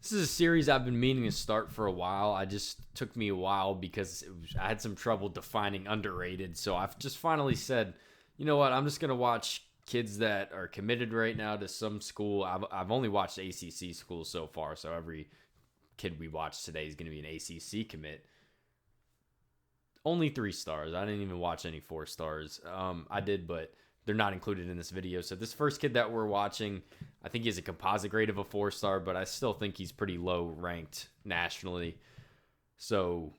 This is a series I've been meaning to start for a while. I just took me a while because I had some trouble defining underrated. So I've just finally said, you know what? I'm just gonna watch kids that are committed right now to some school. I've only watched ACC schools so far, so every kid we watch today is gonna be an ACC commit. Only 3 stars. I didn't even watch any 4 stars. I did, but they're not included in this video. So this first kid that we're watching, I think he has a composite grade of a 4 star, but I still think he's pretty low ranked nationally. So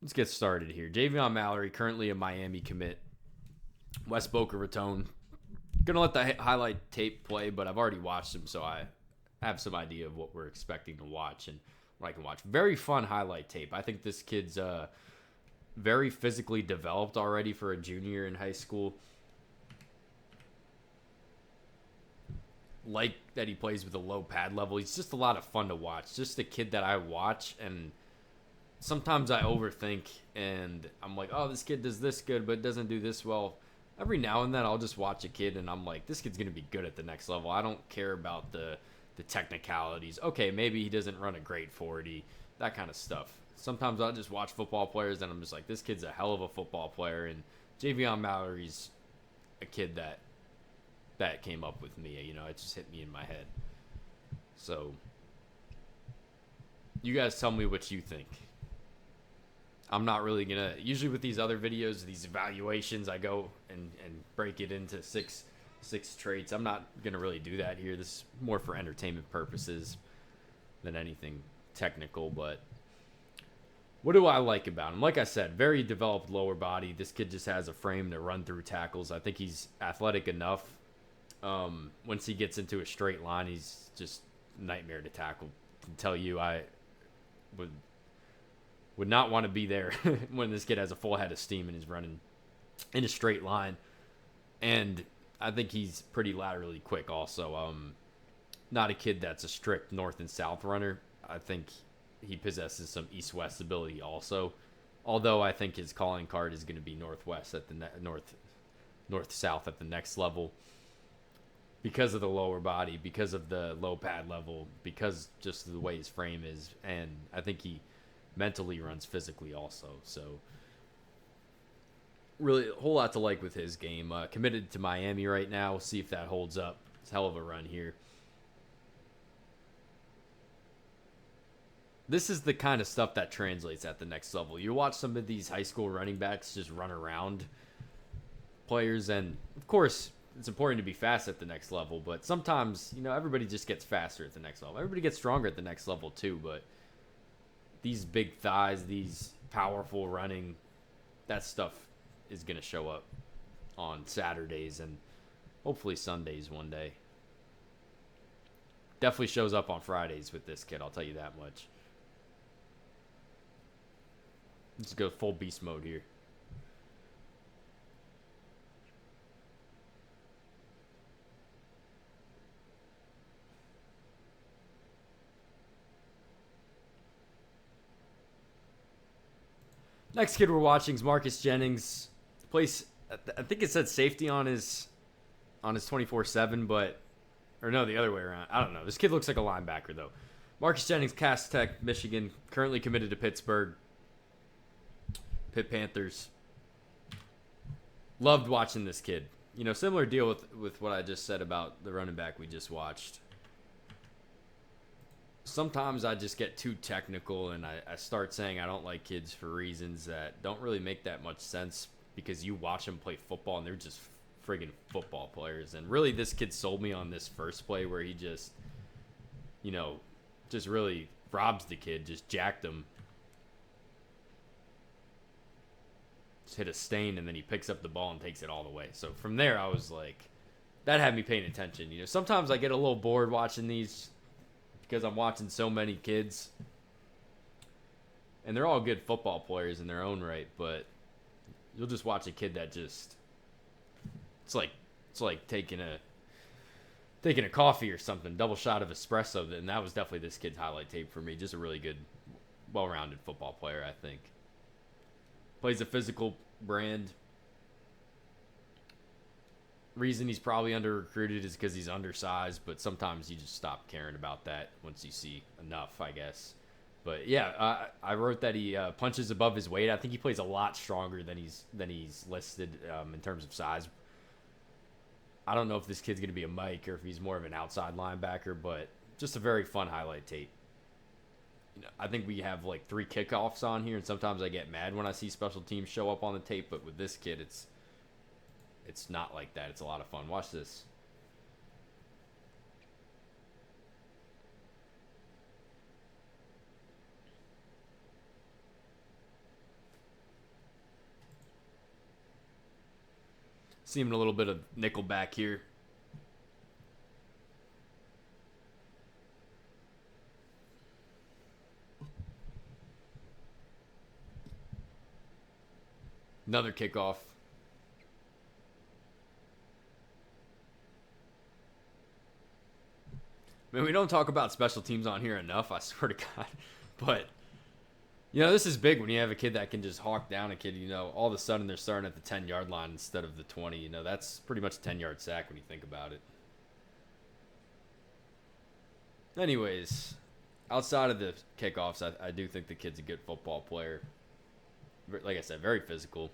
let's get started here. Javion Mallory, currently a Miami commit. West Boca Raton. Gonna let the highlight tape play, but I've already watched him, so I have some idea of what we're expecting to watch and what I can watch. Very fun highlight tape. I think this kid's very physically developed already for a junior in high school. Like that he plays with a low pad level. He's just a lot of fun to watch. Just a kid that I watch, and sometimes I overthink and I'm like, oh, this kid does this good, but doesn't do this well. Every now and then I'll just watch a kid and I'm like, this kid's going to be good at the next level. I don't care about the technicalities. Okay, maybe he doesn't run a great 40, that kind of stuff. Sometimes I'll just watch football players and I'm just like, this kid's a hell of a football player. And Javion Mallory's a kid that came up with me. You know, it just hit me in my head. So you guys tell me what you think. I'm not really gonna, usually with these other videos, these evaluations, I go and break it into six traits. I'm not gonna really do that here. This is more for entertainment purposes than anything technical. But what do I like about him? Like I said, very developed lower body. This kid just has a frame to run through tackles. I think he's athletic enough. Once he gets into a straight line, he's just a nightmare to tackle. I can tell you, I would not want to be there when this kid has a full head of steam and is running in a straight line. And I think he's pretty laterally quick also. Not a kid that's a strict north and south runner. I think he possesses some east-west ability also. Although I think his calling card is going to be northwest at the north-south at the next level. Because of the lower body, because of the low pad level, because just of the way his frame is. And I think he mentally runs physically also. So really a whole lot to like with his game. Committed to Miami right now. We'll see if that holds up. It's a hell of a run here. This is the kind of stuff that translates at the next level. You watch some of these high school running backs just run around players, and of course it's important to be fast at the next level, but sometimes, you know, everybody just gets faster at the next level. Everybody gets stronger at the next level too, but these big thighs, these powerful running, that stuff is going to show up on Saturdays and hopefully Sundays one day. Definitely shows up on Fridays with this kid, I'll tell you that much. Let's go full beast mode here. Next kid we're watching is Marcus Jennings. Plays, I think it said safety on his 24/7, but or no, the other way around. I don't know. This kid looks like a linebacker though. Marcus Jennings, Cass Tech, Michigan, currently committed to Pittsburgh. Pitt Panthers. Loved watching this kid. You know, similar deal with what I just said about the running back we just watched. Sometimes I just get too technical and I start saying I don't like kids for reasons that don't really make that much sense because you watch them play football and they're just friggin' football players. And really this kid sold me on this first play where he just, you know, just really robs the kid, just jacked him. Just hit a stain and then he picks up the ball and takes it all the way. So from there I was like, that had me paying attention. You know, sometimes I get a little bored watching these because I'm watching so many kids. And they're all good football players in their own right, but you'll just watch a kid that just it's like taking a coffee or something, double shot of espresso, and that was definitely this kid's highlight tape for me. Just a really good, well-rounded football player, I think. Plays a physical brand. reason he's probably under recruited is because he's undersized, but sometimes you just stop caring about that once you see enough, I guess. But yeah, I wrote that he punches above his weight. I think he plays a lot stronger than he's listed in terms of size. I don't know if this kid's going to be a Mike or if he's more of an outside linebacker, but just a very fun highlight tape. I think we have like 3 kickoffs on here, and sometimes I get mad when I see special teams show up on the tape. But with this kid, it's not like that. It's a lot of fun. Watch this. Seeing a little bit of nickel back here. Another kickoff. I mean, we don't talk about special teams on here enough, I swear to God. But, this is big when you have a kid that can just hawk down a kid, all of a sudden they're starting at the 10-yard line instead of the 20. That's pretty much a 10-yard sack when you think about it. Anyways, outside of the kickoffs, I do think the kid's a good football player. Like I said, very physical.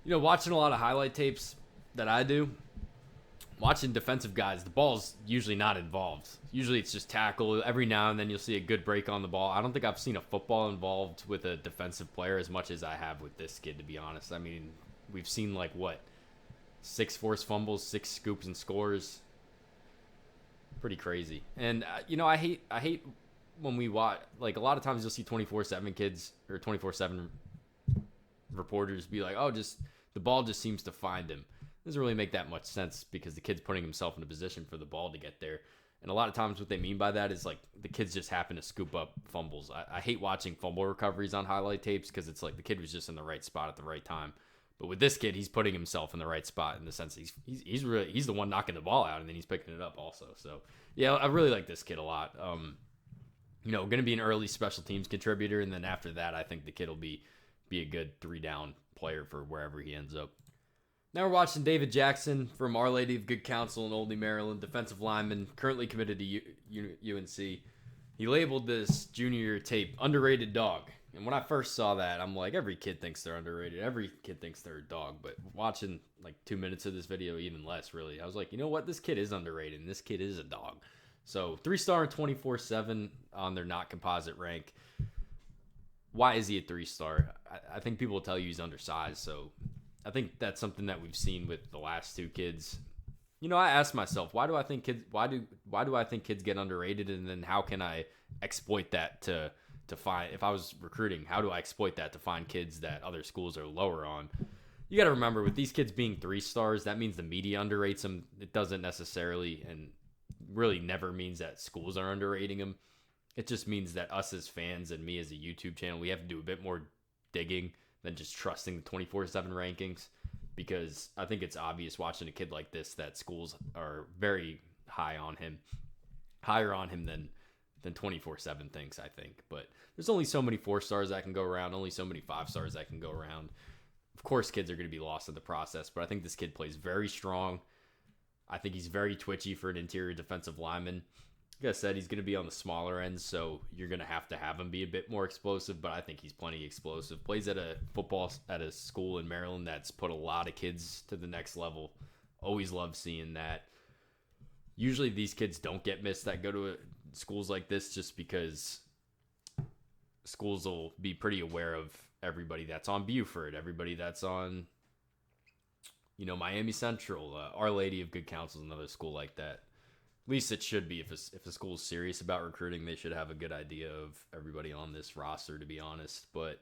Watching a lot of highlight tapes that I do, watching defensive guys, the ball's usually not involved. Usually it's just tackle. Every now and then you'll see a good break on the ball. I don't think I've seen a football involved with a defensive player as much as I have with this kid, to be honest. I mean, we've seen 6 forced fumbles, 6 scoops and scores. Pretty crazy. And I hate when we watch, a lot of times you'll see 24/7 kids or 24/7 reporters be like, "Oh, just the ball just seems to find him." Doesn't really make that much sense because the kid's putting himself in a position for the ball to get there. And a lot of times what they mean by that is the kids just happen to scoop up fumbles. I hate watching fumble recoveries on highlight tapes because it's the kid was just in the right spot at the right time. But with this kid, he's putting himself in the right spot in the sense he's the one knocking the ball out and then he's picking it up also. So yeah, I really like this kid a lot. Going to be an early special teams contributor, and then after that, I think the kid will be a good 3-down player for wherever he ends up. Now we're watching David Jackson from Our Lady of Good Counsel in Oldie, Maryland, defensive lineman, currently committed to UNC. He labeled this junior year tape underrated dog. And when I first saw that, I'm like, every kid thinks they're underrated. Every kid thinks they're a dog. But watching 2 minutes of this video, even less, really, I was like, you know what? This kid is underrated, and this kid is a dog. So 3-star and 24/7 on their not composite rank. Why is he a 3-star? I think people will tell you he's undersized, so I think that's something that we've seen with the last 2 kids. I asked myself, why do I think kids get underrated, and then how can I exploit that to find, if I was recruiting, how do I exploit that to find kids that other schools are lower on? You got to remember, with these kids being 3-stars, that means the media underrates them. It doesn't necessarily and really never means that schools are underrating them. It just means that us as fans and me as a YouTube channel, we have to do a bit more digging than just trusting the 24/7 rankings, because I think it's obvious watching a kid like this that schools are very high on him, higher on him than 24/7 thinks, I think. But there's only so many 4-stars that can go around, only so many 5-stars that can go around. Of course, kids are going to be lost in the process, but I think this kid plays very strong. I think he's very twitchy for an interior defensive lineman. Like I said, he's going to be on the smaller end, so you're going to have him be a bit more explosive, but I think he's plenty explosive. Plays at a school in Maryland that's put a lot of kids to the next level. Always love seeing that. Usually these kids don't get missed that go to schools like this, just because schools will be pretty aware of everybody that's on Buford, everybody that's on Miami Central, Our Lady of Good Counsel is another school like that. At least it should be. If the school's serious about recruiting, they should have a good idea of everybody on this roster, to be honest. But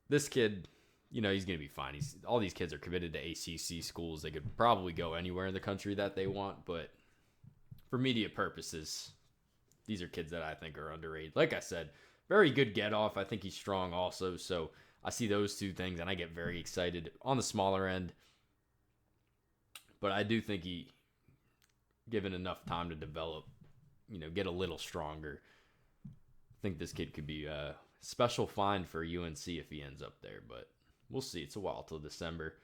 this kid, he's going to be fine. All these kids are committed to ACC schools. They could probably go anywhere in the country that they want, but for media purposes, these are kids that I think are underrated. Like I said, very good get off. I think he's strong also. So I see those two things, and I get very excited on the smaller end. But I do think given enough time to develop, get a little stronger, I think this kid could be a special find for UNC if he ends up there. But we'll see. It's a while till December.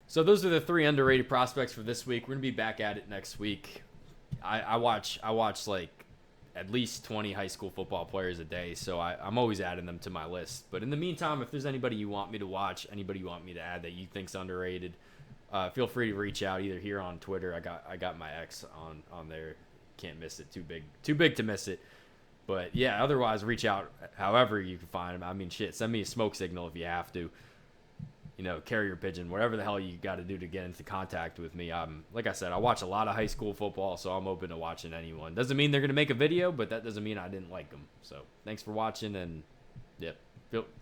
So those are the three underrated prospects for this week. We're gonna be back at it next week. I watch like at least 20 high school football players a day, so I'm always adding them to my list. But in the meantime, if there's anybody you want me to watch, anybody you want me to add that you think's underrated, feel free to reach out either here on Twitter. I got my X on there. Can't miss it. Too big to miss it. But yeah, otherwise reach out however you can find them. I mean, shit, send me a smoke signal if you have to. Carrier pigeon, whatever the hell you got to do to get into contact with me. Like I said, I watch a lot of high school football, so I'm open to watching anyone. Doesn't mean they're going to make a video, but that doesn't mean I didn't like them. So thanks for watching, and yep,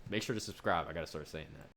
make sure to subscribe. I got to start saying that.